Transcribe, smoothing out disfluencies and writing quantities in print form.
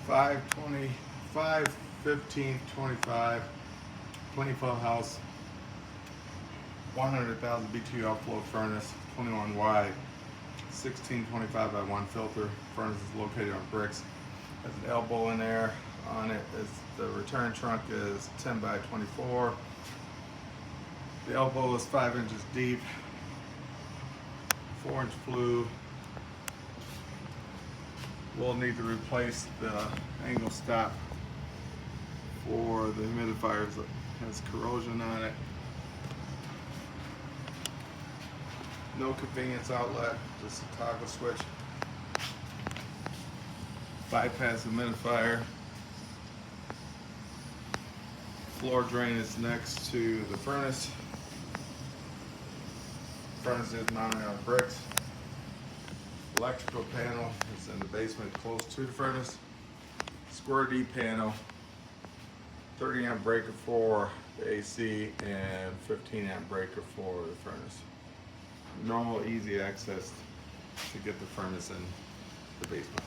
520, 5/15/25, Plainfield house, 100,000 BTU outflow furnace, 21 wide, 1625 by 1 filter. Furnace is located on bricks. Has an elbow in there. On it is the return trunk is 10 by 24. The elbow is 5 inches deep, 4-inch flue. We'll need to replace the angle stop for the humidifier. It has corrosion on it. No convenience outlet, just a toggle switch. Bypass humidifier. Floor drain is next to the furnace. Furnace is mounted on bricks. Electrical panel is in the basement close to the furnace. Square D panel, 30 amp breaker for the AC and 15 amp breaker for the furnace. Normal easy access to get the furnace in the basement.